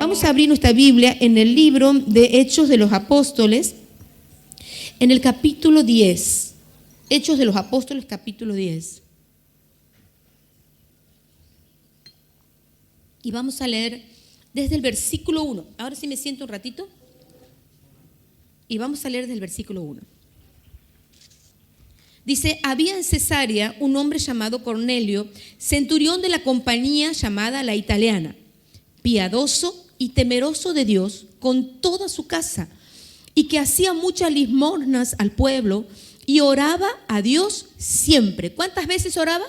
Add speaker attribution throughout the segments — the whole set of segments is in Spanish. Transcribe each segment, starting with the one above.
Speaker 1: Vamos a abrir nuestra Biblia en el libro de Hechos de los Apóstoles, en el capítulo 10. Hechos de los Apóstoles, capítulo 10. Y vamos a leer desde el versículo 1. Ahora sí me siento un ratito. Y vamos a leer desde el versículo 1. Dice: había en Cesarea un hombre llamado Cornelio, centurión de la compañía llamada La Italiana, piadoso y temeroso de Dios con toda su casa, y que hacía muchas limosnas al pueblo y oraba a Dios siempre. ¿Cuántas veces oraba?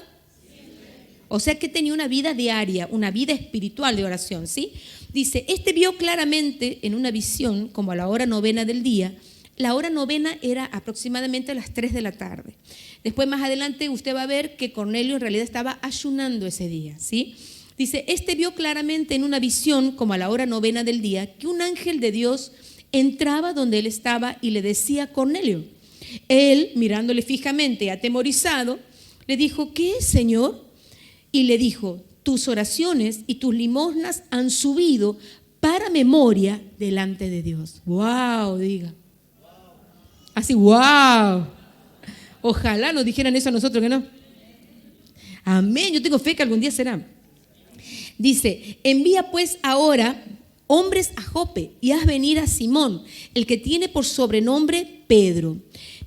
Speaker 1: O sea que tenía una vida diaria, una vida espiritual de oración, ¿sí? Dice, vio claramente en una visión, como a la hora novena del día. La hora novena era aproximadamente a las 3 de la tarde. Después, más adelante, usted va a ver que Cornelio en realidad estaba ayunando ese día, ¿sí? Dice, vio claramente en una visión, como a la hora novena del día, que un ángel de Dios entraba donde él estaba y le decía: Cornelio. Él, mirándole fijamente, atemorizado, le dijo: ¿qué es, Señor? Y le dijo: tus oraciones y tus limosnas han subido para memoria delante de Dios. ¡Wow! Diga. Así, ¡wow! Ojalá nos dijeran eso a nosotros, que no. Amén. Yo tengo fe que algún día será. Dice: envía pues ahora hombres a Jope y haz venir a Simón, el que tiene por sobrenombre Pedro.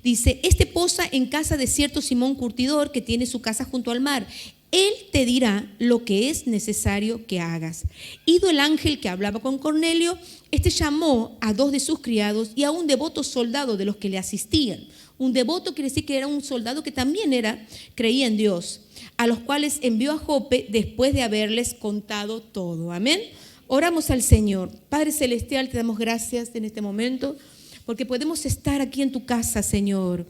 Speaker 1: Dice: posa en casa de cierto Simón curtidor, que tiene su casa junto al mar. Él te dirá lo que es necesario que hagas. Ido el ángel que hablaba con Cornelio, llamó a 2 de sus criados y a un devoto soldado de los que le asistían. Un devoto quiere decir que era un soldado que también creía en Dios, a los cuales envió a Jope después de haberles contado todo. Amén. Oramos al Señor. Padre Celestial, te damos gracias en este momento porque podemos estar aquí en tu casa, Señor.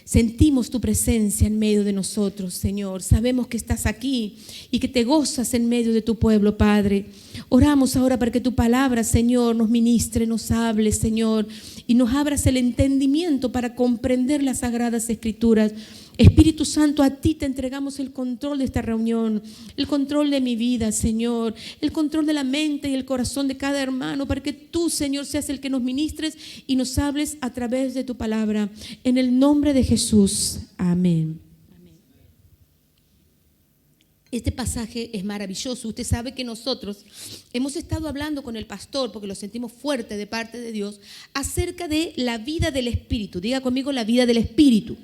Speaker 1: Sentimos tu presencia en medio de nosotros, Señor. Sabemos que estás aquí y que te gozas en medio de tu pueblo, Padre. Oramos ahora para que tu palabra, Señor, nos ministre, nos hable, Señor, y nos abras el entendimiento para comprender las sagradas escrituras. Espíritu Santo, a ti te entregamos el control de esta reunión, el control de mi vida, Señor, el control de la mente y el corazón de cada hermano, para que tú, Señor, seas el que nos ministres y nos hables a través de tu palabra. En el nombre de Jesús. Amén. Este pasaje es maravilloso. Usted sabe que nosotros hemos estado hablando con el pastor, porque lo sentimos fuerte de parte de Dios, acerca de la vida del Espíritu. Diga conmigo: la vida del Espíritu.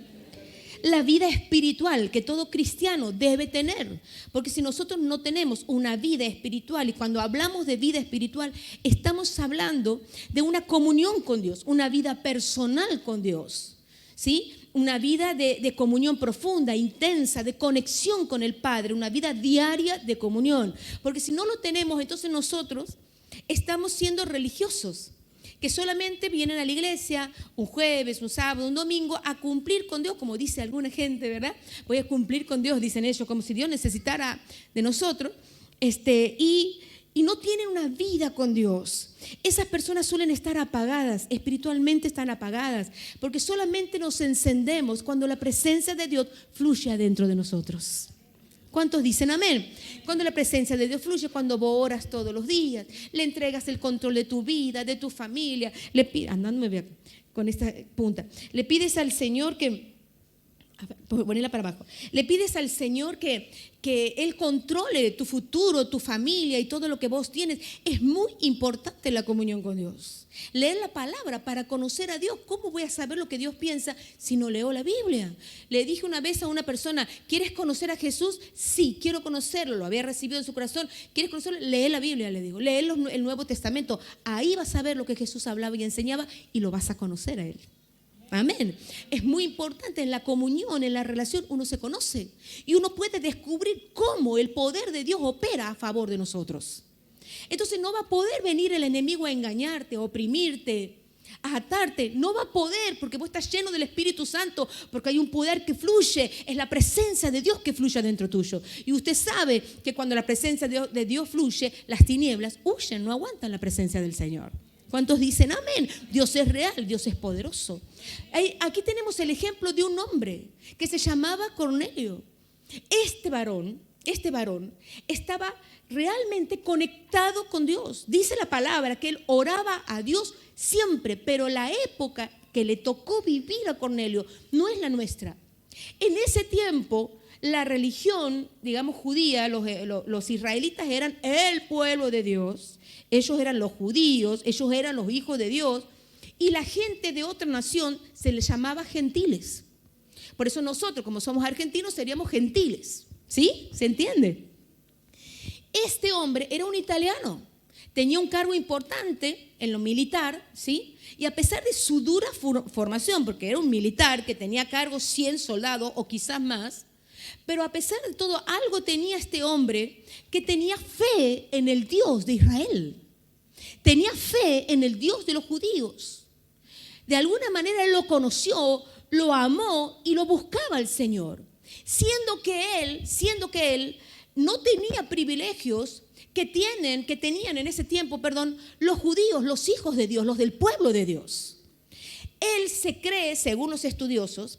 Speaker 1: La vida espiritual que todo cristiano debe tener, porque si nosotros no tenemos una vida espiritual, y cuando hablamos de vida espiritual estamos hablando de una comunión con Dios, una vida personal con Dios, ¿sí? Una vida de comunión profunda, intensa, de conexión con el Padre, una vida diaria de comunión, porque si no lo tenemos, entonces nosotros estamos siendo religiosos, que solamente vienen a la iglesia un jueves, un sábado, un domingo a cumplir con Dios, como dice alguna gente, ¿verdad? Voy a cumplir con Dios, dicen ellos, como si Dios necesitara de nosotros, y no tienen una vida con Dios. Esas personas suelen estar apagadas, espiritualmente están apagadas, porque solamente nos encendemos cuando la presencia de Dios fluye adentro de nosotros. ¿Cuántos dicen amén? Cuando la presencia de Dios fluye, cuando vos oras todos los días, le entregas el control de tu vida, de tu familia, andándome con esta punta, le pides al Señor que, ponela para abajo, le pides al Señor que Él controle tu futuro, tu familia y todo lo que vos tienes. Es muy importante la comunión con Dios. Leer la palabra para conocer a Dios. ¿Cómo voy a saber lo que Dios piensa si no leo la Biblia? Le dije una vez a una persona: ¿quieres conocer a Jesús? Sí, quiero conocerlo. Lo había recibido en su corazón. ¿Quieres conocerlo? Lee la Biblia, le digo. Lee el Nuevo Testamento. Ahí vas a ver lo que Jesús hablaba y enseñaba y lo vas a conocer a Él. Amén. Es muy importante en la comunión, en la relación, uno se conoce y uno puede descubrir cómo el poder de Dios opera a favor de nosotros. Entonces no va a poder venir el enemigo a engañarte, a oprimirte, a atarte. No va a poder, porque vos estás lleno del Espíritu Santo, porque hay un poder que fluye. Es la presencia de Dios que fluye adentro tuyo. Y usted sabe que cuando la presencia de Dios fluye, las tinieblas huyen, no aguantan la presencia del Señor. ¿Cuántos dicen amén? Dios es real, Dios es poderoso. Aquí tenemos el ejemplo de un hombre que se llamaba Cornelio. Este varón este varón, estaba realmente conectado con Dios. Dice la palabra que él oraba a Dios siempre, pero la época que le tocó vivir a Cornelio no es la nuestra. En ese tiempo, la religión, digamos, judía, los israelitas eran el pueblo de Dios, ellos eran los judíos, ellos eran los hijos de Dios, y la gente de otra nación se les llamaba gentiles. Por eso nosotros, como somos argentinos, seríamos gentiles. ¿Sí? ¿Se entiende? Este hombre era un italiano, tenía un cargo importante en lo militar, ¿sí? Y a pesar de su dura formación, porque era un militar que tenía a cargo 100 soldados o quizás más, pero a pesar de todo, algo tenía este hombre que tenía fe en el Dios de Israel. Tenía fe en el Dios de los judíos. De alguna manera él lo conoció, lo amó y lo buscaba al Señor. Siendo que él no tenía privilegios que tenían en ese tiempo, los judíos, los hijos de Dios, los del pueblo de Dios. Él se cree, según los estudiosos,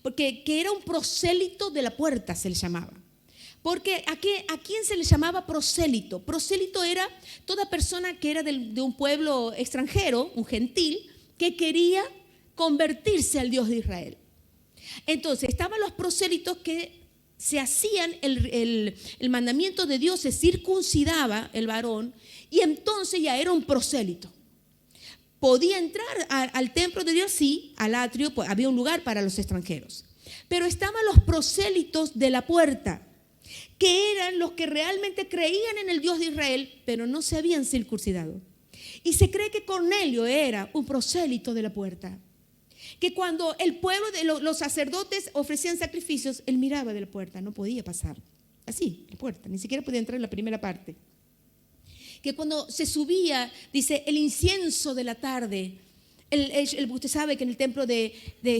Speaker 1: porque que era un prosélito de la puerta, se le llamaba. Porque ¿a quién se le llamaba prosélito? Prosélito era toda persona que era de un pueblo extranjero, un gentil, que quería convertirse al Dios de Israel. Entonces, estaban los prosélitos que se hacían el mandamiento de Dios, se circuncidaba el varón y entonces ya era un prosélito. Podía entrar al templo de Dios, sí, al atrio, pues había un lugar para los extranjeros. Pero estaban los prosélitos de la puerta, que eran los que realmente creían en el Dios de Israel, pero no se habían circuncidado. Y se cree que Cornelio era un prosélito de la puerta. Que cuando el pueblo de los sacerdotes ofrecían sacrificios, él miraba de la puerta, no podía pasar. Así, la puerta, ni siquiera podía entrar en la primera parte. Que cuando se subía, dice, el incienso de la tarde. Usted sabe que en el templo de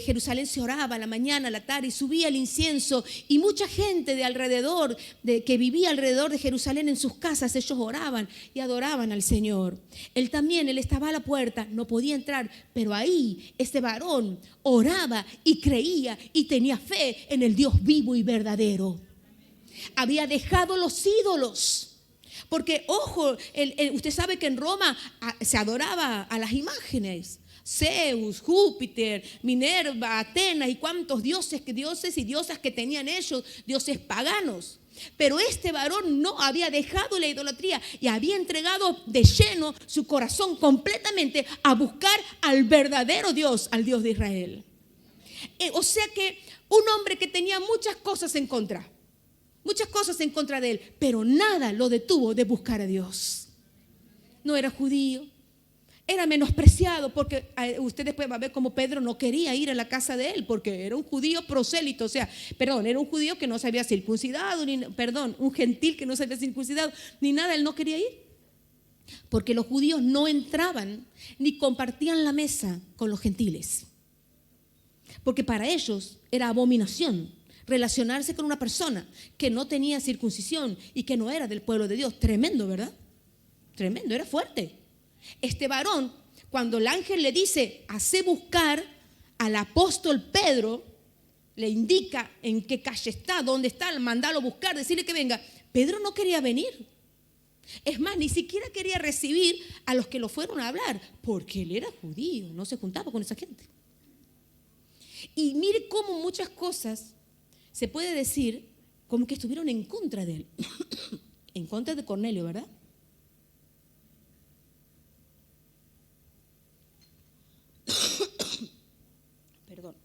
Speaker 1: Jerusalén se oraba a la mañana, a la tarde, y subía el incienso. Y mucha gente de alrededor, que vivía alrededor de Jerusalén en sus casas, ellos oraban y adoraban al Señor. Él estaba a la puerta, no podía entrar, pero ahí este varón oraba y creía y tenía fe en el Dios vivo y verdadero. Había dejado los ídolos. Porque, ojo, usted sabe que en Roma se adoraba a las imágenes. Zeus, Júpiter, Minerva, Atenas y cuántos dioses y diosas que tenían ellos, dioses paganos. Pero este varón no había dejado la idolatría y había entregado de lleno su corazón completamente a buscar al verdadero Dios, al Dios de Israel. O sea que un hombre que tenía muchas cosas en contra de él, pero nada lo detuvo de buscar a Dios. No era judío, era menospreciado, porque usted después va a ver cómo Pedro no quería ir a la casa de él, porque era un judío prosélito, era un judío que no se había circuncidado, un gentil que no se había circuncidado, ni nada, él no quería ir. Porque los judíos no entraban ni compartían la mesa con los gentiles. Porque para ellos era abominación relacionarse con una persona que no tenía circuncisión y que no era del pueblo de Dios. Tremendo, ¿verdad? Tremendo, era fuerte. Este varón, cuando el ángel le dice, hace buscar al apóstol Pedro, le indica en qué calle está, dónde está, mandalo buscar, decirle que venga. Pedro no quería venir. Es más, ni siquiera quería recibir a los que lo fueron a hablar, porque él era judío, no se juntaba con esa gente. Y mire cómo muchas cosas se puede decir como que estuvieron en contra de él, en contra de Cornelio, ¿verdad? Perdón.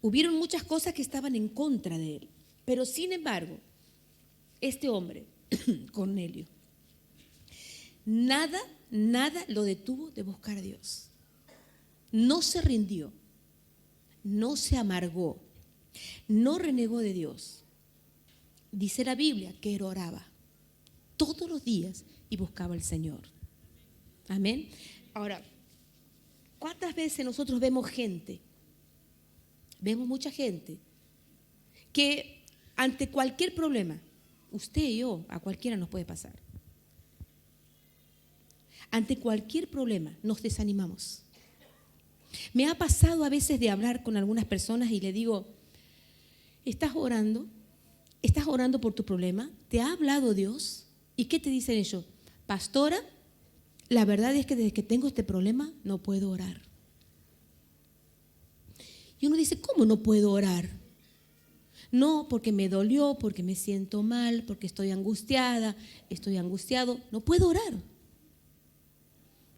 Speaker 1: Hubieron muchas cosas que estaban en contra de él, pero sin embargo, este hombre, Cornelio, nada lo detuvo de buscar a Dios. No se rindió, no se amargó, no renegó de Dios. Dice la Biblia que él oraba todos los días y buscaba al Señor. Amén. Ahora, ¿cuántas veces nosotros vemos mucha gente que ante cualquier problema, usted y yo, a cualquiera nos puede pasar, ante cualquier problema nos desanimamos. Me ha pasado a veces de hablar con algunas personas y le digo, ¿estás orando? ¿Estás orando por tu problema? ¿Te ha hablado Dios? ¿Y qué te dicen ellos? Pastora, la verdad es que desde que tengo este problema no puedo orar. Y uno dice, ¿cómo no puedo orar? No, porque me dolió, porque me siento mal, porque estoy angustiada, estoy angustiado, no puedo orar.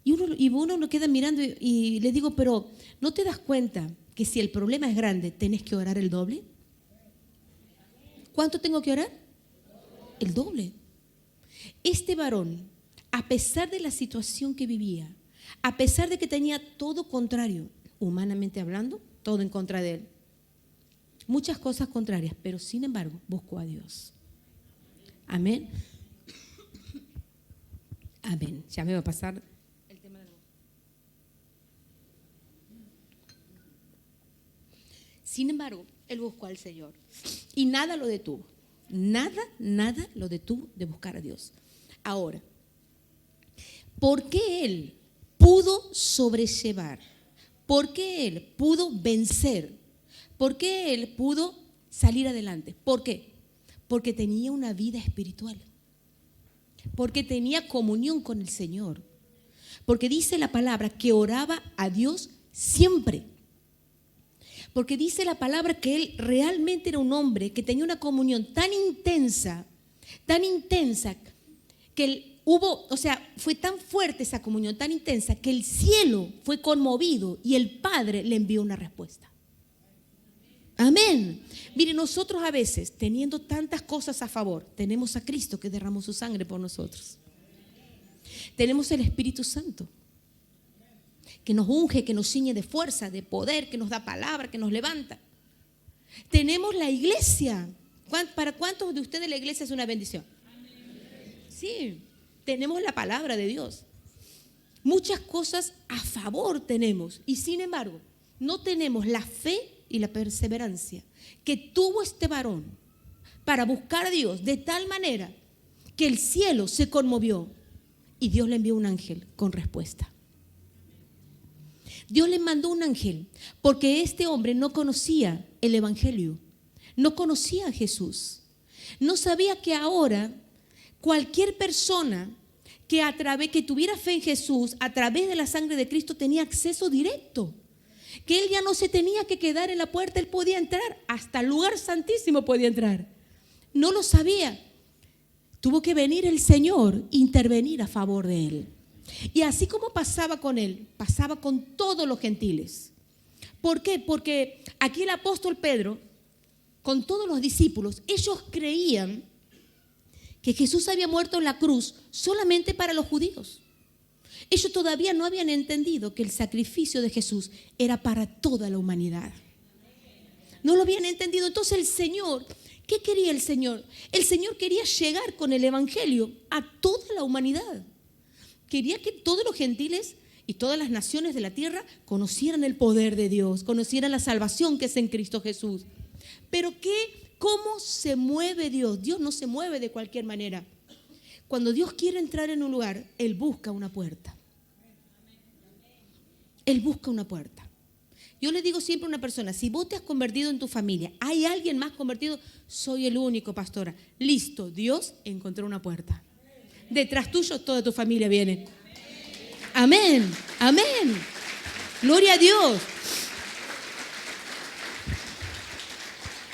Speaker 1: Y uno lo queda mirando y le digo, pero ¿no te das cuenta que si el problema es grande, tenés que orar el doble? ¿Cuánto tengo que orar? El doble. Este varón, a pesar de la situación que vivía, a pesar de que tenía todo contrario, humanamente hablando, todo en contra de él, muchas cosas contrarias, pero sin embargo buscó a Dios. Amén. Amén. Ya me va a pasar el tema de la voz. Sin embargo, él buscó al Señor y nada lo detuvo. Nada lo detuvo de buscar a Dios. Ahora, ¿por qué él pudo sobrellevar? ¿Por qué él pudo vencer? ¿Por qué él pudo salir adelante? ¿Por qué? Porque tenía una vida espiritual. Porque tenía comunión con el Señor. Porque dice la palabra que oraba a Dios siempre. Porque dice la palabra que él realmente era un hombre que tenía una comunión tan intensa, que él fue tan fuerte esa comunión, tan intensa, que el cielo fue conmovido y el Padre le envió una respuesta. Amén. Mire, nosotros a veces, teniendo tantas cosas a favor, tenemos a Cristo que derramó su sangre por nosotros. Tenemos el Espíritu Santo, que nos unge, que nos ciñe de fuerza, de poder, que nos da palabra, que nos levanta. Tenemos la iglesia. ¿Para cuántos de ustedes la iglesia es una bendición? Sí, tenemos la palabra de Dios. Muchas cosas a favor tenemos y sin embargo no tenemos la fe y la perseverancia que tuvo este varón para buscar a Dios de tal manera que el cielo se conmovió y Dios le envió un ángel con respuesta. Dios le mandó un ángel porque este hombre no conocía el evangelio, no conocía a Jesús, no sabía que ahora cualquier persona que tuviera fe en Jesús a través de la sangre de Cristo tenía acceso directo, que él ya no se tenía que quedar en la puerta, él podía entrar, hasta el lugar santísimo podía entrar. No lo sabía. Tuvo que venir el Señor, intervenir a favor de él. Y así como pasaba con él, pasaba con todos los gentiles. ¿Por qué? Porque aquí el apóstol Pedro, con todos los discípulos, ellos creían que Jesús había muerto en la cruz solamente para los judíos. Ellos todavía no habían entendido que el sacrificio de Jesús era para toda la humanidad. No lo habían entendido. Entonces el Señor, ¿qué quería el Señor? El Señor quería llegar con el evangelio a toda la humanidad. Quería que todos los gentiles y todas las naciones de la tierra conocieran el poder de Dios, conocieran la salvación que es en Cristo Jesús. Pero ¿cómo se mueve Dios? Dios no se mueve de cualquier manera. Cuando Dios quiere entrar en un lugar, Él busca una puerta. Él busca una puerta. Yo le digo siempre a una persona, si vos te has convertido en tu familia, ¿hay alguien más convertido? Soy el único, pastora. Listo, Dios encontró una puerta. Detrás tuyo toda tu familia viene. Amén, amén. Gloria a Dios.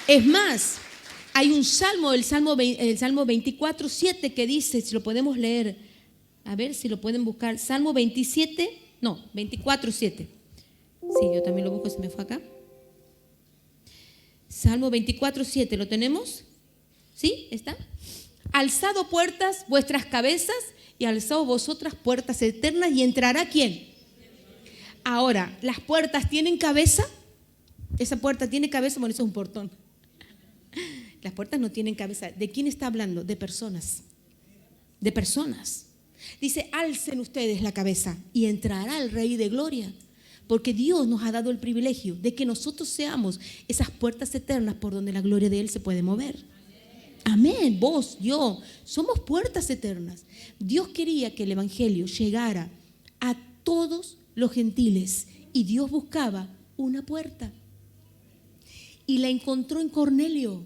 Speaker 1: Es más, hay un salmo, el salmo 24:7 que dice, si lo podemos leer, a ver si lo pueden buscar, Salmo 24:7. Sí, yo también lo busco, se me fue acá. Salmo 24:7, ¿lo tenemos? ¿Sí? ¿Está? Alzado puertas vuestras cabezas y alzado vosotras puertas eternas y entrará ¿quién? Ahora, ¿las puertas tienen cabeza? ¿Esa puerta tiene cabeza? Bueno, eso es un portón. Las puertas no tienen cabeza. ¿De quién está hablando? De personas. De personas. Dice, alcen ustedes la cabeza y entrará el Rey de Gloria. Porque Dios nos ha dado el privilegio de que nosotros seamos esas puertas eternas por donde la gloria de Él se puede mover. Amén, vos, yo, somos puertas eternas. Dios quería que el evangelio llegara a todos los gentiles y Dios buscaba una puerta. Y la encontró en Cornelio.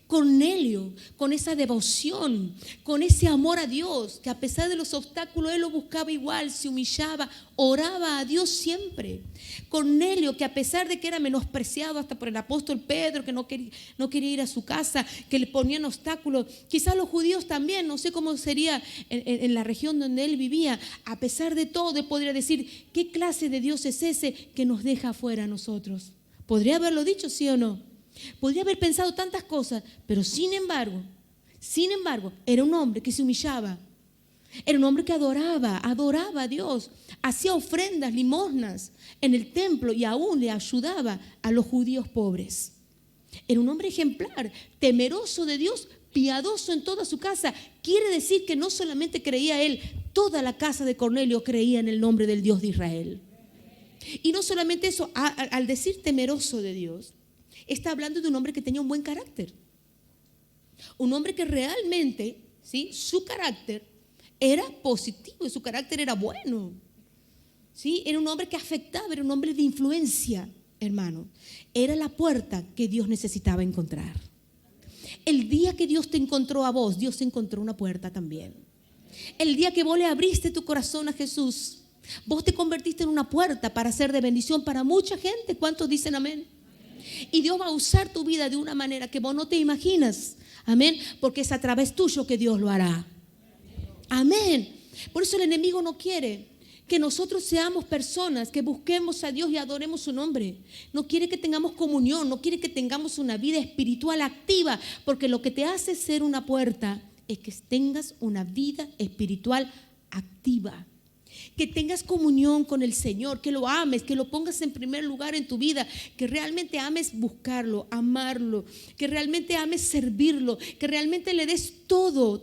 Speaker 1: Cornelio, con esa devoción, con ese amor a Dios, que a pesar de los obstáculos él lo buscaba igual, se humillaba, oraba a Dios siempre. Cornelio, que a pesar de que era menospreciado hasta por el apóstol Pedro, que no quería ir a su casa, que le ponían obstáculos, quizás los judíos también, no sé cómo sería en la región donde él vivía, a pesar de todo, él podría decir, ¿qué clase de Dios es ese que nos deja afuera a nosotros? ¿Podría haberlo dicho, sí o no? Podría haber pensado tantas cosas, pero sin embargo, era un hombre que se humillaba. Era un hombre que adoraba a Dios, hacía ofrendas, limosnas en el templo y aún le ayudaba a los judíos pobres. Era un hombre ejemplar, temeroso de Dios, piadoso en toda su casa. Quiere decir que no solamente creía él, toda la casa de Cornelio creía en el nombre del Dios de Israel. Y no solamente eso, al decir temeroso de Dios, está hablando de un hombre que tenía un buen carácter. Un hombre que realmente, ¿sí?, su carácter era positivo, su carácter era bueno. ¿Sí? Era un hombre que afectaba, era un hombre de influencia, hermano. Era la puerta que Dios necesitaba encontrar. El día que Dios te encontró a vos, Dios encontró una puerta también. El día que vos le abriste tu corazón a Jesús, vos te convertiste en una puerta para ser de bendición para mucha gente. ¿Cuántos dicen amén? Y Dios va a usar tu vida de una manera que vos no te imaginas. Amén. Porque es a través tuyo que Dios lo hará. Amén. Por eso el enemigo no quiere que nosotros seamos personas que busquemos a Dios y adoremos su nombre. No quiere que tengamos comunión, no quiere que tengamos una vida espiritual activa, porque lo que te hace ser una puerta es que tengas una vida espiritual activa. Que tengas comunión con el Señor, que lo ames, que lo pongas en primer lugar en tu vida, que realmente ames buscarlo, amarlo, que realmente ames servirlo, que realmente le des todo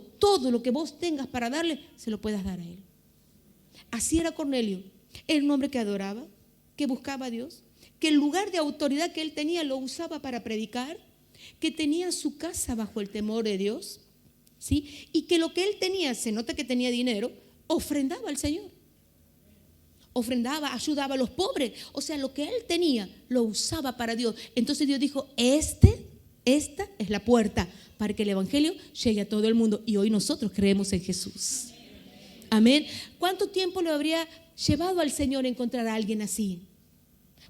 Speaker 1: lo que vos tengas para darle, se lo puedas dar a Él. Así era Cornelio. Era un hombre que adoraba, que buscaba a Dios, que el lugar de autoridad que él tenía lo usaba para predicar, que tenía su casa bajo el temor de Dios, ¿sí? Y que lo que él tenía, se nota que tenía dinero, ofrendaba al Señor. Ofrendaba, ayudaba a los pobres. O sea, lo que él tenía lo usaba para Dios. Entonces Dios dijo, esta es la puerta para que el evangelio llegue a todo el mundo. Y hoy nosotros creemos en Jesús. Amén. ¿Cuánto tiempo le habría llevado al Señor encontrar a alguien así?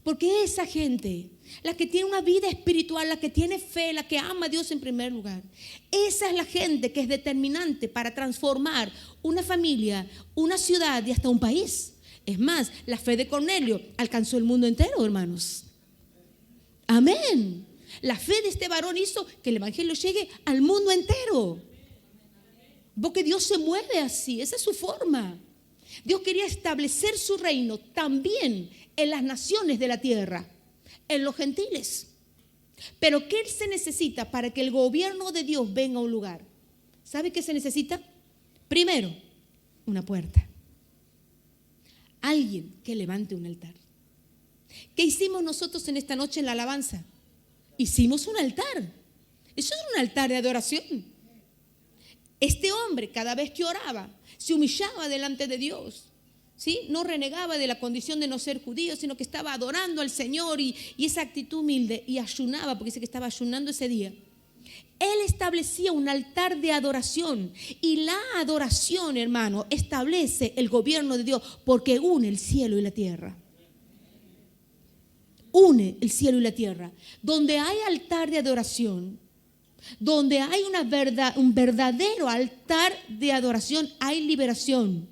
Speaker 1: Porque esa gente, la que tiene una vida espiritual, la que tiene fe, la que ama a Dios en primer lugar, esa es la gente que es determinante para transformar una familia, una ciudad y hasta un país. Es más, la fe de Cornelio alcanzó el mundo entero, hermanos. Amén. La fe de este varón hizo que el evangelio llegue al mundo entero. Porque Dios se mueve así, esa es su forma. Dios quería establecer su reino también en las naciones de la tierra, en los gentiles. Pero ¿qué se necesita para que el gobierno de Dios venga a un lugar? ¿Sabe qué se necesita? Primero, una puerta. Alguien que levante un altar. ¿Qué hicimos nosotros en esta noche en la alabanza? Hicimos un altar. Eso es un altar de adoración. Este hombre, cada vez que oraba, se humillaba delante de Dios, ¿sí? No renegaba de la condición de no ser judío, sino que estaba adorando al Señor y esa actitud humilde, y ayunaba, porque dice que estaba ayunando ese día. Él establecía un altar de adoración, y la adoración, hermano, establece el gobierno de Dios, porque une el cielo y la tierra. Une el cielo y la tierra. Donde hay altar de adoración, donde hay un verdadero altar de adoración, hay liberación.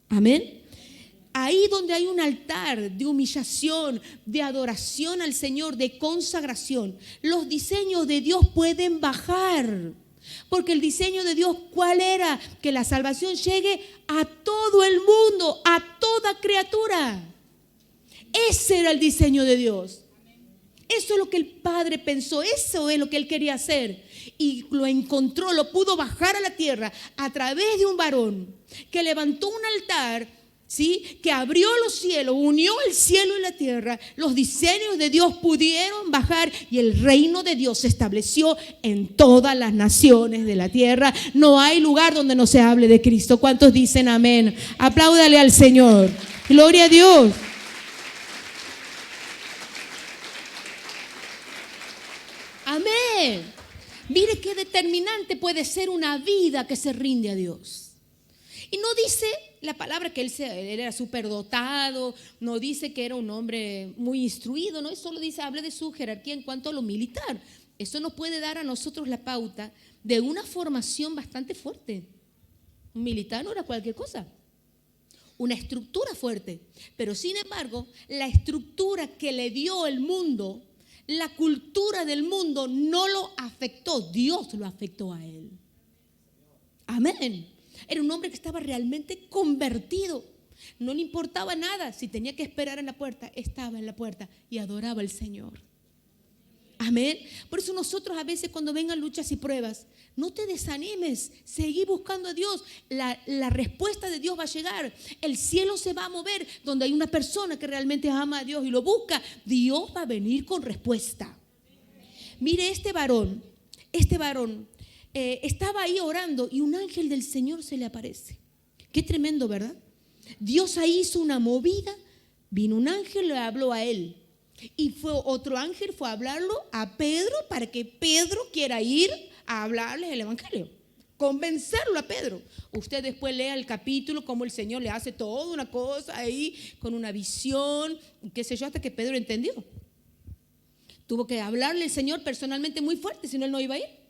Speaker 1: Amén. Ahí donde hay un altar de humillación, de adoración al Señor, de consagración, los diseños de Dios pueden bajar. Porque el diseño de Dios, ¿cuál era? Que la salvación llegue a todo el mundo, a toda criatura. Ese era el diseño de Dios. Eso es lo que el Padre pensó, eso es lo que Él quería hacer. Y lo encontró, lo pudo bajar a la tierra a través de un varón que levantó un altar, ¿sí? Que abrió los cielos, unió el cielo y la tierra. Los diseños de Dios pudieron bajar y el reino de Dios se estableció en todas las naciones de la tierra. No hay lugar donde no se hable de Cristo. ¿Cuántos dicen amén? Apláudale al Señor. Gloria a Dios. Amén. Mire qué determinante puede ser una vida que se rinde a Dios. Y no dice la palabra que él era superdotado, no dice que era un hombre muy instruido, no, solo dice, habla de su jerarquía en cuanto a lo militar. Eso nos puede dar a nosotros la pauta de una formación bastante fuerte. Un militar no era cualquier cosa, una estructura fuerte. Pero sin embargo, la estructura que le dio el mundo, la cultura del mundo no lo afectó, Dios lo afectó a él. Amén. Era un hombre que estaba realmente convertido. No le importaba nada. Si tenía que esperar en la puerta, estaba en la puerta y adoraba al Señor. Amén. Por eso nosotros a veces cuando vengan luchas y pruebas, no te desanimes, seguí buscando a Dios. La respuesta de Dios va a llegar. El cielo se va a mover. Donde hay una persona que realmente ama a Dios y lo busca, Dios va a venir con respuesta. Mire, este varón estaba ahí orando y un ángel del Señor se le aparece. Qué tremendo, ¿verdad? Dios ahí hizo una movida, vino un ángel, le habló a él. Y fue otro ángel, fue a hablarlo a Pedro para que Pedro quiera ir a hablarles el evangelio. Convencerlo a Pedro. Usted después lea el capítulo, como el Señor le hace toda una cosa ahí, con una visión, qué sé yo, hasta que Pedro entendió. Tuvo que hablarle el Señor personalmente muy fuerte, si no él no iba a ir.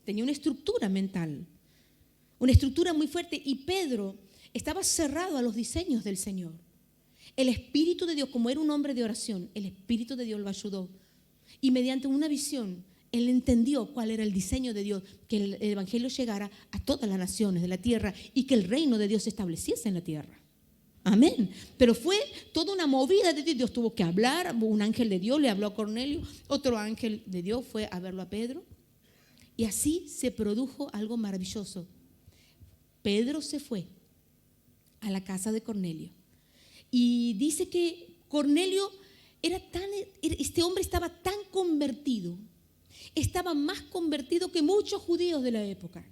Speaker 1: Tenía una estructura mental, una estructura muy fuerte, y Pedro estaba cerrado a los diseños del Señor. El Espíritu de Dios, como era un hombre de oración, el Espíritu de Dios lo ayudó. Y mediante una visión, él entendió cuál era el diseño de Dios, que el evangelio llegara a todas las naciones de la tierra y que el reino de Dios se estableciese en la tierra. Amén. Pero fue toda una movida de Dios. Dios tuvo que hablar. Un ángel de Dios le habló a Cornelio, otro ángel de Dios fue a verlo a Pedro. Y así se produjo algo maravilloso. Pedro se fue a la casa de Cornelio. Y dice que Cornelio este hombre estaba tan convertido, estaba más convertido que muchos judíos de la época.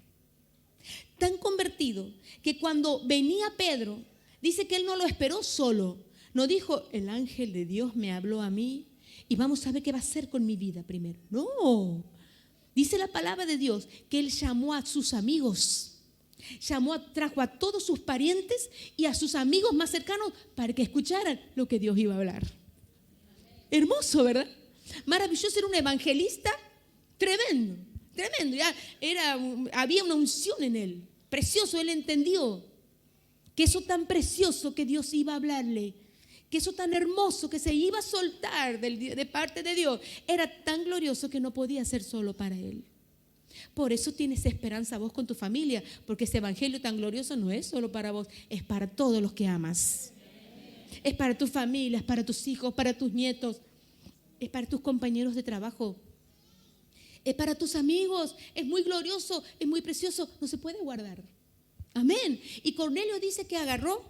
Speaker 1: Tan convertido que cuando venía Pedro, dice que él no lo esperó solo. No dijo, el ángel de Dios me habló a mí y vamos a ver qué va a hacer con mi vida primero. No. Dice la palabra de Dios que él llamó a sus amigos, trajo a todos sus parientes y a sus amigos más cercanos para que escucharan lo que Dios iba a hablar. Hermoso, ¿verdad? Maravilloso, era un evangelista tremendo, tremendo. Había una unción en él, precioso. Él entendió que eso tan precioso que Dios iba a hablarle, que eso tan hermoso que se iba a soltar de parte de Dios, era tan glorioso que no podía ser solo para él. Por eso tienes esperanza vos con tu familia, porque ese evangelio tan glorioso no es solo para vos, es para todos los que amas. Es para tu familia, es para tus hijos, para tus nietos, es para tus compañeros de trabajo, es para tus amigos. Es muy glorioso, es muy precioso, no se puede guardar. Amén. Y Cornelio dice que agarró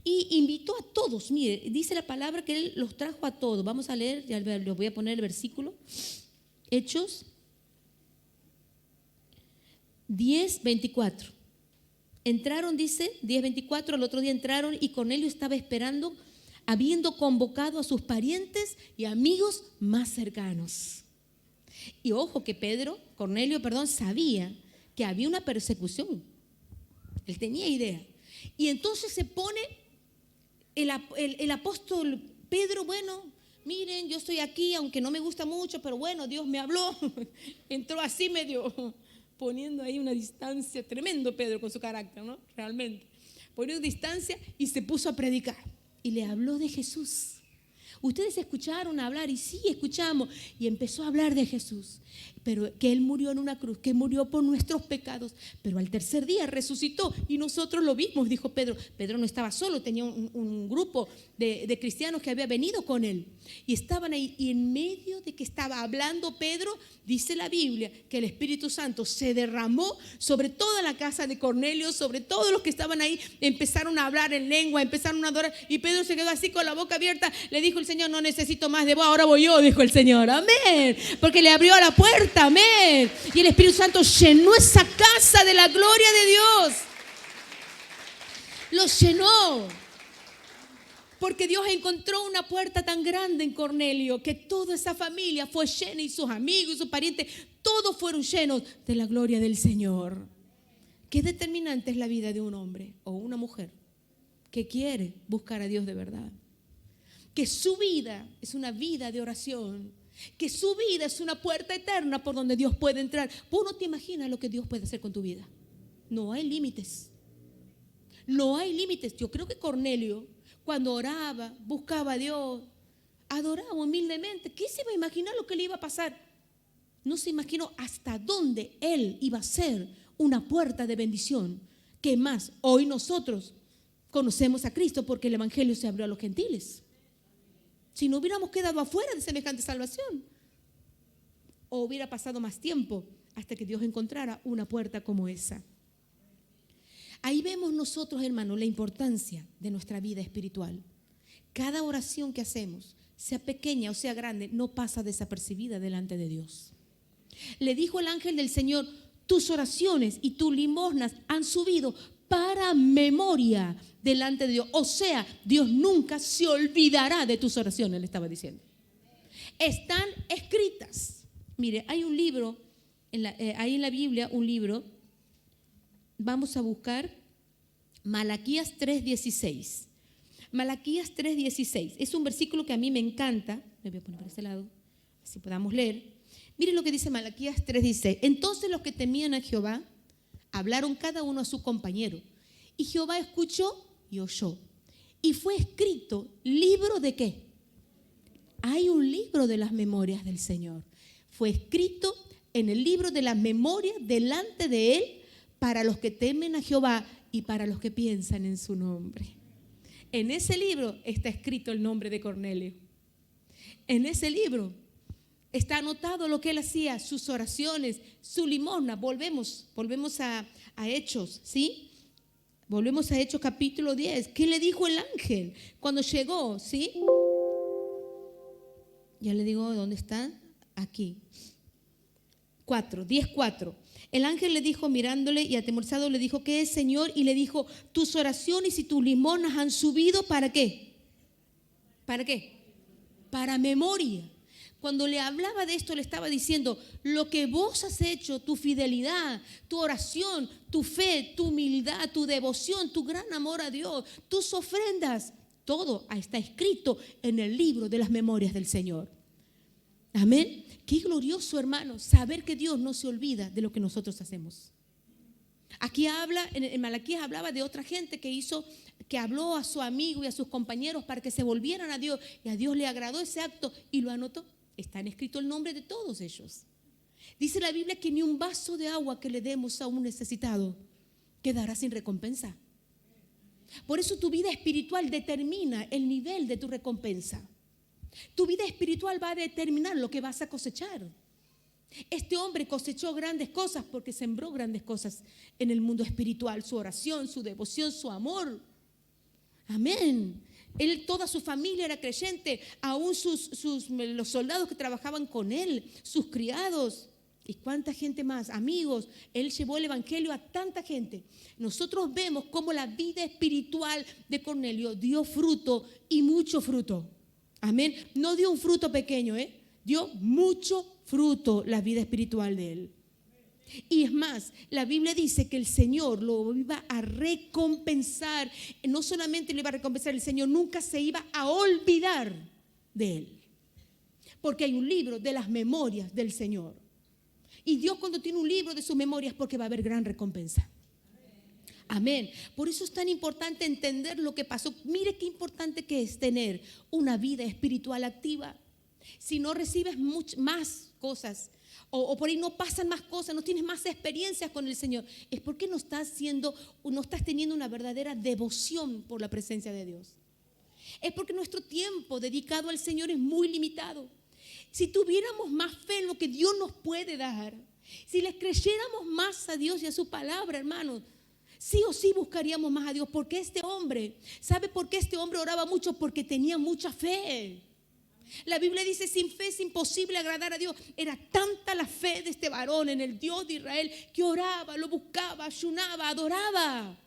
Speaker 1: y invitó a todos. Mire, dice la palabra que él los trajo a todos. Vamos a leer, ya les voy a poner el versículo. Hechos 10:24. Entraron, dice, 10:24, al otro día entraron y Cornelio estaba esperando, habiendo convocado a sus parientes y amigos más cercanos. Y ojo que Cornelio, sabía que había una persecución. Él tenía idea. Y entonces se pone el apóstol Pedro, bueno, miren, yo estoy aquí, aunque no me gusta mucho, pero bueno, Dios me habló. Entró así medio poniendo ahí una distancia, tremendo Pedro con su carácter, ¿no? Realmente. Poniendo distancia y se puso a predicar. Y le habló de Jesús. ustedes escucharon hablar, y sí, escuchamos, y empezó a hablar de Jesús, pero que Él murió en una cruz, que murió por nuestros pecados, pero al tercer día resucitó y nosotros lo vimos, dijo Pedro. Pedro no estaba solo, tenía un grupo de cristianos que había venido con él y estaban ahí, y en medio de que estaba hablando Pedro, dice la Biblia que el Espíritu Santo se derramó sobre toda la casa de Cornelio, sobre todos los que estaban ahí. Empezaron a hablar en lengua, empezaron a adorar, y Pedro se quedó así con la boca abierta. Le dijo el Señor: no necesito más de vos, ahora voy yo, dijo el Señor. Amén, porque le abrió la puerta. Amén. Y el Espíritu Santo llenó esa casa de la gloria de Dios. Los llenó. Porque Dios encontró una puerta tan grande en Cornelio que toda esa familia fue llena, y sus amigos y sus parientes, todos fueron llenos de la gloria del Señor. Qué determinante es la vida de un hombre o una mujer que quiere buscar a Dios de verdad. Que su vida es una vida de oración. Que su vida es una puerta eterna por donde Dios puede entrar. Vos no te imaginas lo que Dios puede hacer con tu vida. No hay límites. No hay límites. Yo creo que Cornelio, cuando oraba, buscaba a Dios, adoraba humildemente, ¿qué se iba a imaginar lo que le iba a pasar? No se imaginó hasta dónde él iba a ser una puerta de bendición. ¿Qué más? Hoy nosotros conocemos a Cristo porque el Evangelio se abrió a los gentiles. Si no hubiéramos quedado afuera de semejante salvación, o hubiera pasado más tiempo hasta que Dios encontrara una puerta como esa. Ahí vemos nosotros, hermanos, la importancia de nuestra vida espiritual. Cada oración que hacemos, sea pequeña o sea grande, no pasa desapercibida delante de Dios. Le dijo el ángel del Señor: tus oraciones y tus limosnas han subido para memoria delante de Dios. O sea, Dios nunca se olvidará de tus oraciones, le estaba diciendo. Están escritas. Mire, hay un libro, ahí en la Biblia, un libro. Vamos a buscar Malaquías 3:16. Malaquías 3:16. Es un versículo que a mí me encanta. Me voy a poner por ese lado, así podamos leer. Mire lo que dice Malaquías 3:16. Entonces los que temían a Jehová hablaron cada uno a su compañero, y Jehová escuchó y oyó. Y fue escrito libro de ¿qué? Hay un libro de las memorias del Señor. Fue escrito en el libro de las memorias delante de Él para los que temen a Jehová y para los que piensan en su nombre. En ese libro está escrito el nombre de Cornelio. En ese libro está anotado lo que él hacía, sus oraciones, su limosna. Volvemos a Hechos, ¿sí? Volvemos a Hechos capítulo 10. ¿Qué le dijo el ángel cuando llegó? ¿Sí? Ya le digo dónde está. Aquí. 10:4. El ángel le dijo, mirándole y atemorizado, le dijo: ¿qué es, Señor? Y le dijo: tus oraciones y tus limosnas han subido ¿para qué? ¿Para qué? Para memoria. Cuando le hablaba de esto, le estaba diciendo: lo que vos has hecho, tu fidelidad, tu oración, tu fe, tu humildad, tu devoción, tu gran amor a Dios, tus ofrendas, todo está escrito en el libro de las memorias del Señor. Amén. Qué glorioso, hermano, saber que Dios no se olvida de lo que nosotros hacemos. Aquí habla, en Malaquías hablaba de otra gente que habló a su amigo y a sus compañeros para que se volvieran a Dios, y a Dios le agradó ese acto y lo anotó. Está escrito el nombre de todos ellos. Dice la Biblia que ni un vaso de agua que le demos a un necesitado quedará sin recompensa. Por eso tu vida espiritual determina el nivel de tu recompensa. Tu vida espiritual va a determinar lo que vas a cosechar. Este hombre cosechó grandes cosas porque sembró grandes cosas en el mundo espiritual. Su oración, su devoción, su amor. Amén. Él, toda su familia era creyente, aún los soldados que trabajaban con él, sus criados y cuánta gente más, amigos. Él llevó el evangelio a tanta gente. Nosotros vemos cómo la vida espiritual de Cornelio dio fruto, y mucho fruto. Amén. No dio un fruto pequeño, dio mucho fruto la vida espiritual de él. Y es más, la Biblia dice que el Señor lo iba a recompensar. No solamente lo iba a recompensar, el Señor nunca se iba a olvidar de él, porque hay un libro de las memorias del Señor. Y Dios, cuando tiene un libro de sus memorias, porque va a haber gran recompensa. Amén. Por eso es tan importante entender lo que pasó. Mire qué importante que es tener una vida espiritual activa. Si no recibes más cosas o por ahí no pasan más cosas, no tienes más experiencias con el Señor, es porque no estás teniendo una verdadera devoción por la presencia de Dios. Es porque nuestro tiempo dedicado al Señor es muy limitado. Si tuviéramos más fe en lo que Dios nos puede dar, si les creyéramos más a Dios y a su palabra, hermanos, sí o sí buscaríamos más a Dios. Porque ¿sabe por qué este hombre oraba mucho? Porque tenía mucha fe. La Biblia dice: sin fe es imposible agradar a Dios. Era tanta la fe de este varón en el Dios de Israel que oraba, lo buscaba, ayunaba, adoraba.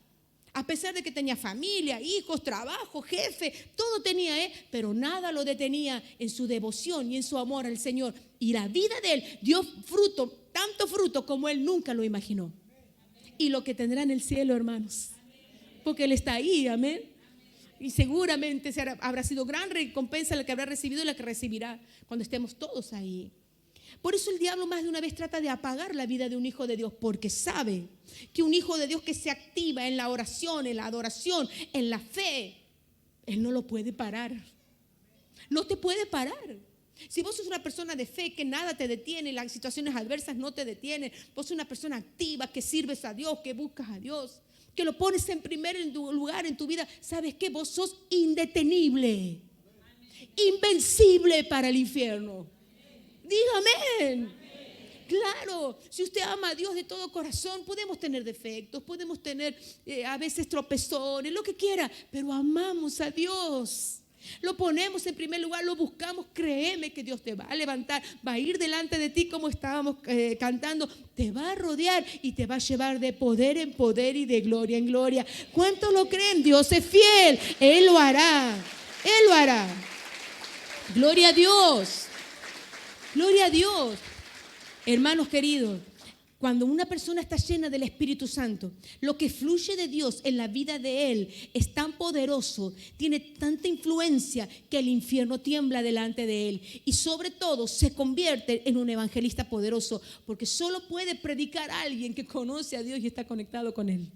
Speaker 1: A pesar de que tenía familia, hijos, trabajo, jefe, todo tenía, pero nada lo detenía en su devoción y en su amor al Señor. Y la vida de él dio fruto, tanto fruto como él nunca lo imaginó. Y lo que tendrá en el cielo, hermanos, porque él está ahí, amén. Y seguramente habrá sido gran recompensa la que habrá recibido y la que recibirá cuando estemos todos ahí. Por eso el diablo más de una vez trata de apagar la vida de un hijo de Dios, porque sabe que un hijo de Dios que se activa en la oración, en la adoración, en la fe, él no lo puede parar. No te puede parar. Si vos sos una persona de fe, que nada te detiene, las situaciones adversas no te detienen, vos sos una persona activa, que sirves a Dios, que buscas a Dios, que lo pones en primer lugar en tu vida, ¿sabes qué? Vos sos indetenible, invencible para el infierno. Dígame. Claro, si usted ama a Dios de todo corazón, podemos tener defectos, podemos tener a veces tropezones, lo que quiera, pero amamos a Dios. Lo ponemos en primer lugar, lo buscamos. Créeme que Dios te va a levantar, va a ir delante de ti como estábamos cantando, te va a rodear y te va a llevar de poder en poder y de gloria en gloria. ¿Cuántos lo creen? Dios es fiel, Él lo hará, Él lo hará. Gloria a Dios, gloria a Dios. Hermanos queridos, cuando una persona está llena del Espíritu Santo, lo que fluye de Dios en la vida de él es tan poderoso, tiene tanta influencia que el infierno tiembla delante de él. Y sobre todo se convierte en un evangelista poderoso, porque solo puede predicar a alguien que conoce a Dios y está conectado con él.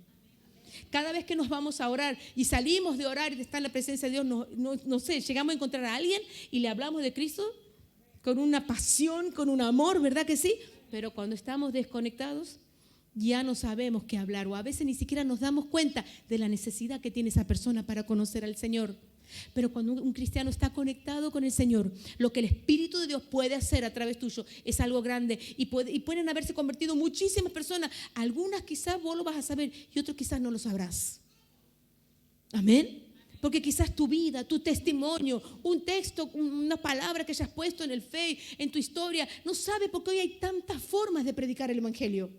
Speaker 1: Cada vez que nos vamos a orar y salimos de orar y de estar en la presencia de Dios, no sé, llegamos a encontrar a alguien y le hablamos de Cristo con una pasión, con un amor, ¿verdad que sí? Pero cuando estamos desconectados ya no sabemos qué hablar, o a veces ni siquiera nos damos cuenta de la necesidad que tiene esa persona para conocer al Señor. Pero cuando un cristiano está conectado con el Señor, lo que el Espíritu de Dios puede hacer a través tuyo es algo grande, y pueden haberse convertido muchísimas personas. Algunas quizás vos lo vas a saber y otros quizás no lo sabrás. Amén. Porque quizás tu vida, tu testimonio, un texto, una palabra que hayas puesto en el Face, en tu historia, no sabes, porque hoy hay tantas formas de predicar el Evangelio.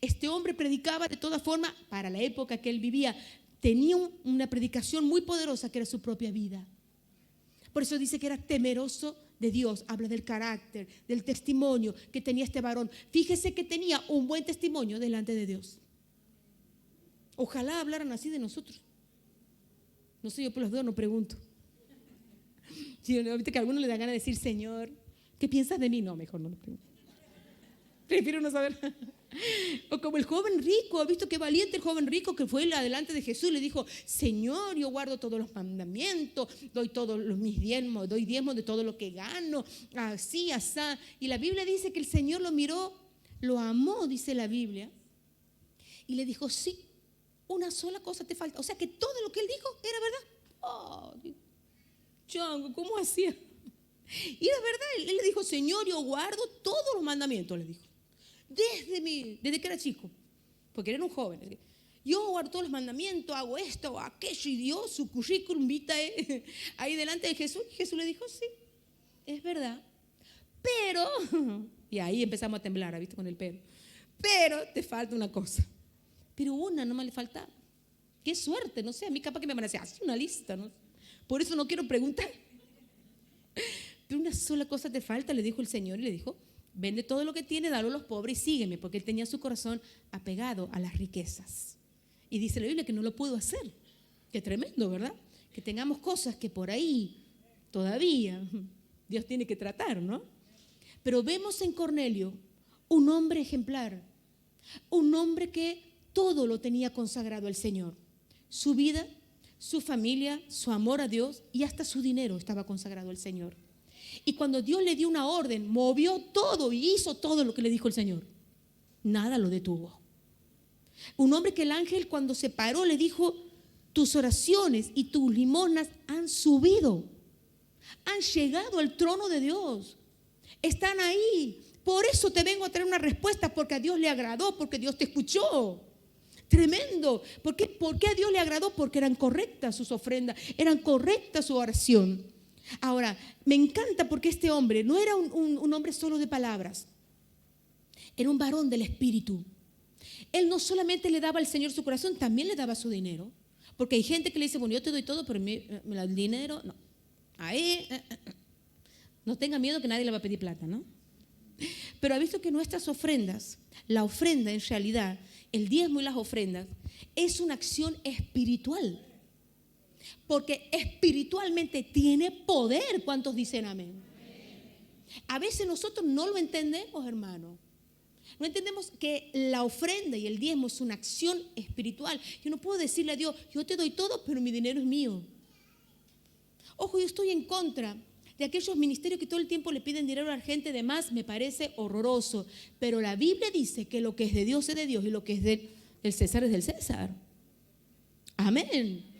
Speaker 1: Este hombre predicaba de todas formas para la época que él vivía. Tenía una predicación muy poderosa que era su propia vida. Por eso dice que era temeroso de Dios. Habla del carácter, del testimonio que tenía este varón. Fíjese que tenía un buen testimonio delante de Dios. Ojalá hablaran así de nosotros. No sé, yo por los dos no pregunto. Si ahorita que a alguno le da ganas de decir: Señor, ¿qué piensas de mí? No, mejor no lo pregunto. Prefiero no saber. O como el joven rico, ¿ha visto qué valiente el joven rico que fue adelante de Jesús? Le dijo: Señor, yo guardo todos los mandamientos, doy todos mis diezmos, doy diezmos de todo lo que gano, así, así. Y la Biblia dice que el Señor lo miró, lo amó, dice la Biblia, y le dijo: sí, una sola cosa te falta. O sea que todo lo que él dijo era verdad. Oh, chango, ¿cómo hacía? Y era verdad, él le dijo: Señor, yo guardo todos los mandamientos, le dijo. Desde que era chico, porque era un joven. Yo guardo todos los mandamientos, hago esto o aquello, y dio su currículum vitae ahí delante de Jesús. Y Jesús le dijo: sí, es verdad, pero, y ahí empezamos a temblar, ¿viste? Con el pero te falta una cosa. Pero una nomás le falta. Qué suerte, no sé, a mí capaz que me van a decir: haz una lista, ¿no? Por eso no quiero preguntar. Pero una sola cosa te falta, le dijo el Señor, y le dijo: vende todo lo que tiene, dalo a los pobres y sígueme, porque él tenía su corazón apegado a las riquezas. Y dice la Biblia que no lo pudo hacer. Qué tremendo, ¿verdad? Que tengamos cosas que por ahí todavía Dios tiene que tratar, ¿no? Pero vemos en Cornelio un hombre ejemplar, un hombre que todo lo tenía consagrado al Señor. Su vida, su familia, su amor a Dios y hasta su dinero estaba consagrado al Señor. Y cuando Dios le dio una orden, movió todo y hizo todo lo que le dijo el Señor. Nada lo detuvo. Un hombre que el ángel cuando se paró le dijo: tus oraciones y tus limosnas han subido, han llegado al trono de Dios, están ahí. Por eso te vengo a traer una respuesta, porque a Dios le agradó, porque Dios te escuchó. Tremendo. ¿Por qué a Dios le agradó? Porque eran correctas sus ofrendas, eran correctas su oración. Ahora, me encanta porque este hombre no era un hombre solo de palabras, era un varón del espíritu. Él no solamente le daba al Señor su corazón, también le daba su dinero. Porque hay gente que le dice: bueno, yo te doy todo, pero el dinero no. Ahí, no tenga miedo que nadie le va a pedir plata, ¿no? Pero ha visto que nuestras ofrendas, la ofrenda en realidad, el diezmo y las ofrendas, es una acción espiritual. Porque espiritualmente tiene poder. ¿Cuántos dicen amén? A veces nosotros no lo entendemos, hermano. No entendemos que la ofrenda y el diezmo es una acción espiritual. Yo no puedo decirle a Dios: yo te doy todo, pero mi dinero es mío. Ojo, yo estoy en contra de aquellos ministerios que todo el tiempo le piden dinero a la gente de más. Me parece horroroso. Pero la Biblia dice que lo que es de Dios y lo que es del César es del César. Amén.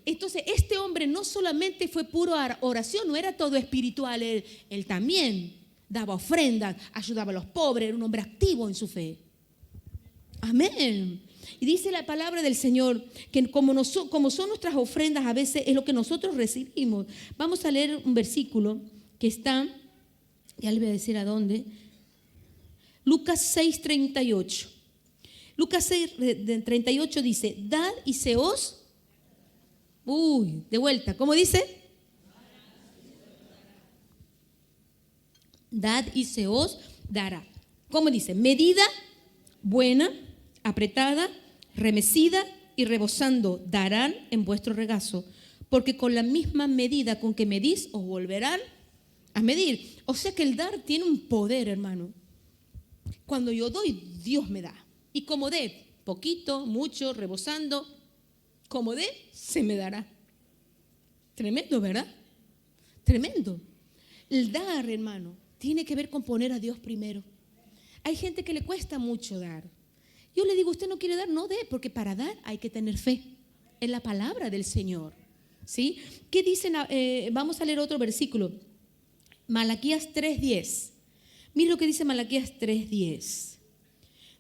Speaker 1: Entonces, este hombre no solamente fue puro oración, no era todo espiritual. Él también daba ofrendas, ayudaba a los pobres, era un hombre activo en su fe. Amén. Y dice la palabra del Señor que como son nuestras ofrendas, a veces es lo que nosotros recibimos. Vamos a leer un versículo que está, ya le voy a decir a dónde, Lucas 6:38. Lucas 6:38 dice: dad y se os... de vuelta, ¿cómo dice? Dad y se os dará. ¿Cómo dice? Medida buena, apretada, remecida y rebosando darán en vuestro regazo, porque con la misma medida con que medís os volverán a medir. O sea que el dar tiene un poder, hermano. Cuando yo doy, Dios me da. Y como dé, poquito, mucho, rebosando, como dé, se me dará. Tremendo, ¿verdad? Tremendo. El dar, hermano, tiene que ver con poner a Dios primero. Hay gente que le cuesta mucho dar. Yo le digo: usted no quiere dar, no dé, porque para dar hay que tener fe en la palabra del Señor. ¿Sí? ¿Qué dicen? Vamos a leer otro versículo. Malaquías 3:10. Mira lo que dice Malaquías 3:10.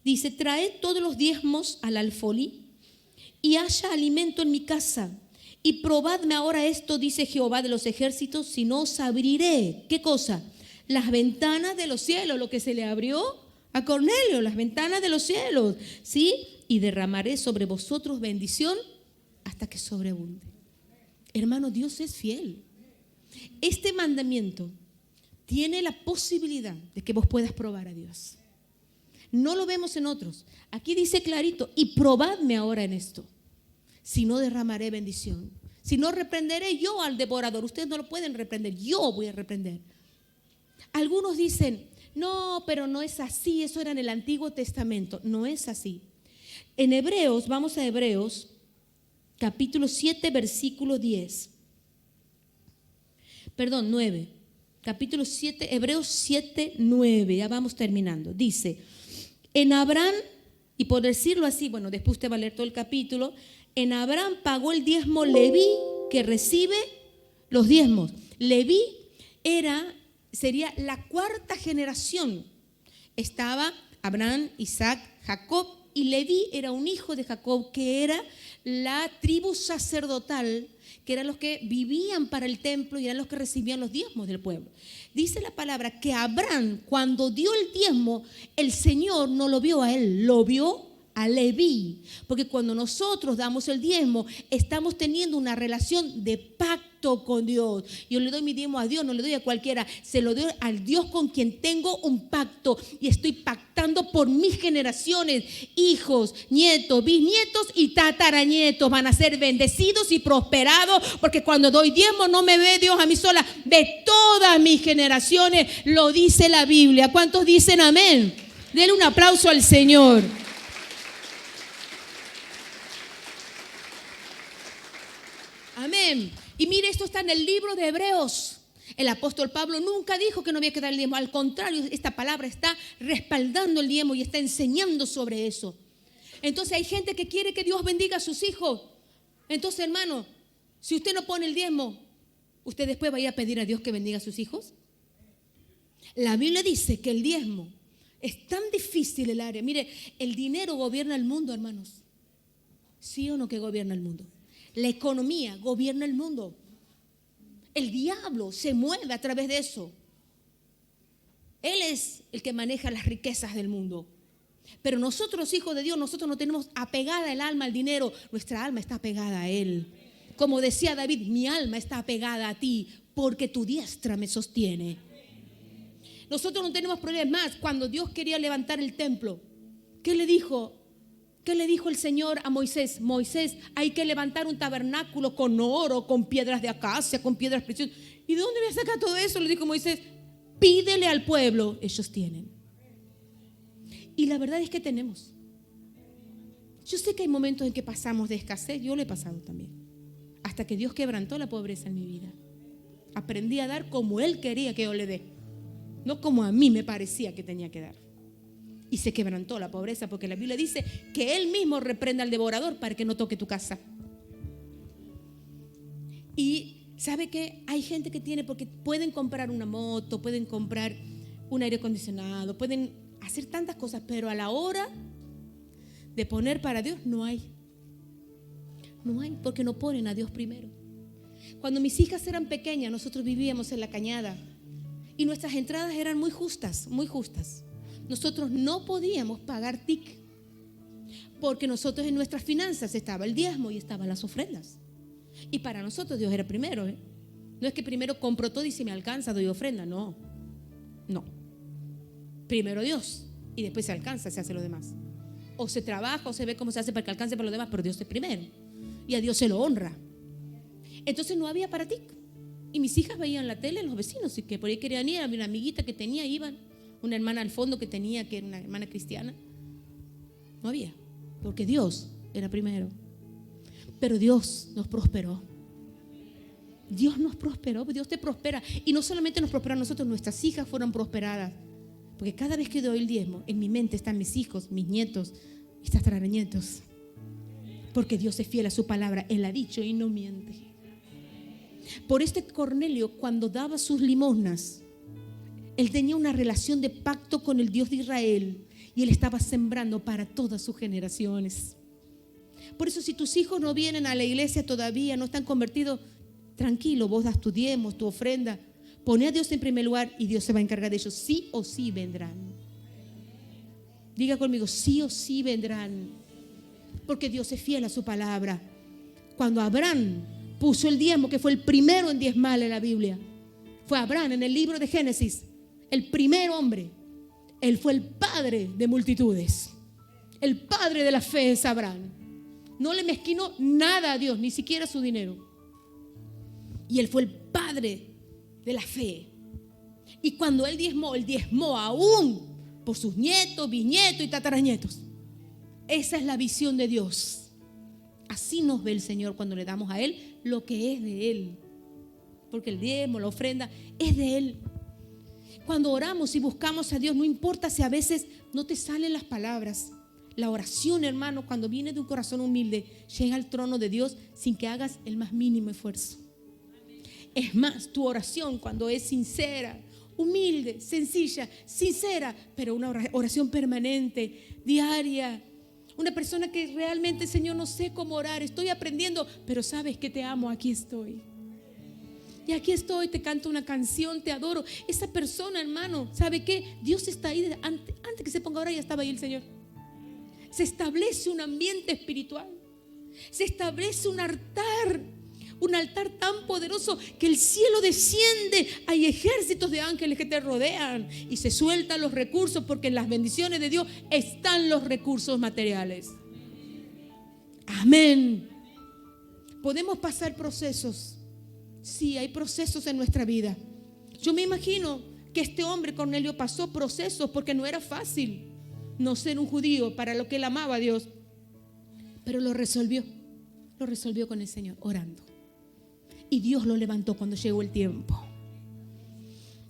Speaker 1: Dice: traed todos los diezmos al alfolí y haya alimento en mi casa. Y probadme ahora esto, dice Jehová de los ejércitos, si no os abriré. ¿Qué cosa? Las ventanas de los cielos, lo que se le abrió a Cornelio, las ventanas de los cielos, ¿sí? Y derramaré sobre vosotros bendición hasta que sobreabunde. Hermano, Dios es fiel. Este mandamiento tiene la posibilidad de que vos puedas probar a Dios. No lo vemos en otros. Aquí dice clarito: y probadme ahora en esto, si no derramaré bendición, si no reprenderé yo al devorador. Ustedes no lo pueden reprender, yo voy a reprender. Algunos dicen: no, pero no es así, eso era en el Antiguo Testamento. No es así. En Hebreos, vamos a Hebreos, capítulo 7, versículo 10. Perdón, 9. Capítulo 7, Hebreos 7, 9. Ya vamos terminando. Dice: en Abraham, y por decirlo así, bueno, después usted va a leer todo el capítulo. En Abraham pagó el diezmo Leví, que recibe los diezmos. Leví sería la cuarta generación. Estaba Abraham, Isaac, Jacob, y Leví era un hijo de Jacob, que era la tribu sacerdotal, que eran los que vivían para el templo y eran los que recibían los diezmos del pueblo. Dice la palabra que Abraham, cuando dio el diezmo, el Señor no lo vio a él, lo vio a Leví, porque cuando nosotros damos el diezmo, estamos teniendo una relación de pacto con Dios. Yo le doy mi diezmo a Dios, no le doy a cualquiera, se lo doy al Dios con quien tengo un pacto, y estoy pactando por mis generaciones, hijos, nietos, bisnietos y tataranietos van a ser bendecidos y prosperados, porque cuando doy diezmo no me ve Dios a mí sola, ve todas mis generaciones, lo dice la Biblia. ¿Cuántos dicen amén? Denle un aplauso al Señor. Amén. Y mire, esto está en el libro de Hebreos. El apóstol Pablo nunca dijo que no había que dar el diezmo. Al contrario, esta palabra está respaldando el diezmo y está enseñando sobre eso. Entonces hay gente que quiere que Dios bendiga a sus hijos. Entonces, hermano, si usted no pone el diezmo, ¿usted después va a ir a pedir a Dios que bendiga a sus hijos? La Biblia dice que el diezmo es tan difícil el área. Mire, el dinero gobierna el mundo, hermanos. ¿Sí o no que gobierna el mundo? La economía gobierna el mundo. El diablo se mueve a través de eso. Él es el que maneja las riquezas del mundo. Pero nosotros, hijos de Dios, nosotros no tenemos apegada el alma al dinero. Nuestra alma está apegada a Él. Como decía David, mi alma está apegada a ti porque tu diestra me sostiene. Nosotros no tenemos problemas más. Cuando Dios quería levantar el templo, ¿qué le dijo? ¿Qué le dijo el Señor a Moisés? Moisés, hay que levantar un tabernáculo con oro, con piedras de acacia, con piedras preciosas. ¿Y de dónde voy a sacar todo eso? Le dijo Moisés, pídele al pueblo, ellos tienen. Y la verdad es que tenemos. Yo sé que hay momentos en que pasamos de escasez, yo lo he pasado también. Hasta que Dios quebrantó la pobreza en mi vida. Aprendí a dar como Él quería que yo le dé, no como a mí me parecía que tenía que dar. Y se quebrantó la pobreza porque la Biblia dice que Él mismo reprenda al devorador para que no toque tu casa. Y ¿sabe qué? Hay gente que tiene, porque pueden comprar una moto, pueden comprar un aire acondicionado, pueden hacer tantas cosas, pero a la hora de poner para Dios no hay. No hay, porque no ponen a Dios primero. Cuando mis hijas eran pequeñas, nosotros vivíamos en La Cañada y nuestras entradas eran muy justas, muy justas. Nosotros no podíamos pagar TIC porque nosotros en nuestras finanzas estaba el diezmo y estaban las ofrendas. Y para nosotros Dios era primero, ¿eh? No es que primero compro todo y si me alcanza doy ofrenda, no. Primero Dios y después se alcanza, se hace lo demás. O se trabaja o se ve cómo se hace para que alcance para lo demás, pero Dios es primero y a Dios se lo honra. Entonces no había para TIC. Y mis hijas veían la tele, los vecinos, y que por ahí querían ir, había una amiguita que tenía, iban. Una hermana al fondo que tenía, que era una hermana cristiana. No había, porque Dios era primero. Pero Dios nos prosperó. Dios nos prosperó, Dios te prospera. Y no solamente nos prospera a nosotros, nuestras hijas fueron prosperadas. Porque cada vez que doy el diezmo, en mi mente están mis hijos, mis nietos y hasta tataranietos. Porque Dios es fiel a su palabra, Él ha dicho y no miente. Por este Cornelio, cuando daba sus limosnas, él tenía una relación de pacto con el Dios de Israel y él estaba sembrando para todas sus generaciones. Por eso, si tus hijos no vienen a la iglesia todavía, no están convertidos, tranquilo, vos das tu diezmo, tu ofrenda, poné a Dios en primer lugar y Dios se va a encargar de ellos. Sí o sí vendrán. Diga conmigo, sí o sí vendrán, porque Dios es fiel a su palabra. Cuando Abraham puso el diezmo, que fue el primero en diezmar en la Biblia, fue Abraham en el libro de Génesis. El primer hombre, él fue el padre de multitudes. El padre de la fe es Abraham. No le mezquinó nada a Dios, ni siquiera su dinero. Y él fue el padre de la fe. Y cuando él diezmó aún por sus nietos, bisnietos y tataranietos. Esa es la visión de Dios. Así nos ve el Señor cuando le damos a Él lo que es de Él. Porque el diezmo, la ofrenda, es de Él. Cuando oramos y buscamos a Dios, no importa si a veces no te salen las palabras. La oración, hermano, cuando viene de un corazón humilde, llega al trono de Dios sin que hagas el más mínimo esfuerzo. Es más, tu oración cuando es sincera, humilde, sencilla, sincera, pero una oración permanente, diaria. Una persona que realmente, Señor, no sé cómo orar, estoy aprendiendo, pero sabes que te amo, aquí estoy. Y aquí estoy, te canto una canción, te adoro. Esa persona, hermano, ¿sabe qué? Dios está ahí, antes que se ponga a orar ya estaba ahí el Señor. Se establece un ambiente espiritual. Se establece un altar tan poderoso que el cielo desciende. Hay ejércitos de ángeles que te rodean y se sueltan los recursos, porque en las bendiciones de Dios están los recursos materiales. Amén. Podemos pasar procesos. Sí, hay procesos en nuestra vida. Yo me imagino que este hombre Cornelio pasó procesos porque no era fácil no ser un judío para lo que él amaba a Dios, pero lo resolvió con el Señor orando. y Dios lo levantó cuando llegó el tiempo.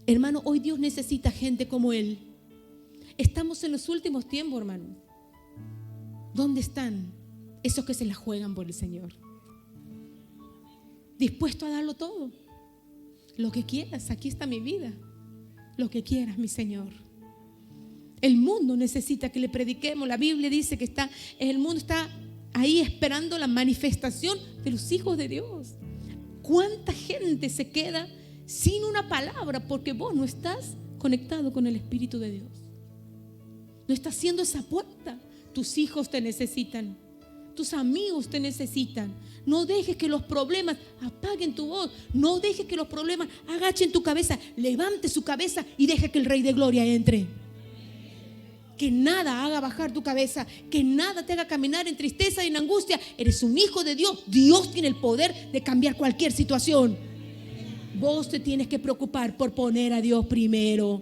Speaker 1: Hermano, hoy Dios necesita gente como Él. Estamos en los últimos tiempos, hermano. ¿Dónde están esos que se la juegan por el Señor? Dispuesto a darlo todo. Lo que quieras, aquí está mi vida. Lo que quieras, mi Señor. El mundo necesita que le prediquemos. La Biblia dice que el mundo está ahí esperando la manifestación de los hijos de Dios. ¿Cuánta gente se queda sin una palabra porque vos no estás conectado con el Espíritu de Dios? No estás haciendo esa puerta. Tus hijos te necesitan. Tus amigos te necesitan. No dejes que los problemas apaguen tu voz. No dejes que los problemas agachen tu cabeza. Levante su cabeza y deje que el Rey de Gloria entre. Que nada haga bajar tu cabeza, que nada te haga caminar en tristeza y en angustia. Eres un hijo de Dios. Dios tiene el poder de cambiar cualquier situación. Vos te tienes que preocupar por poner a Dios primero,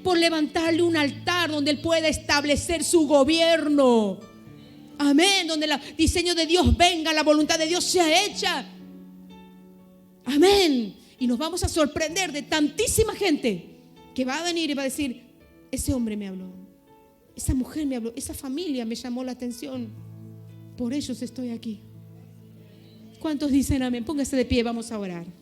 Speaker 1: por levantarle un altar donde Él pueda establecer su gobierno. Amén. Donde el diseño de Dios venga, la voluntad de Dios sea hecha. Amén. Y nos vamos a sorprender de tantísima gente que va a venir y va a decir: ese hombre me habló, esa mujer me habló, esa familia me llamó la atención, por ellos estoy aquí. ¿Cuántos dicen amén? Póngase de pie, vamos a orar.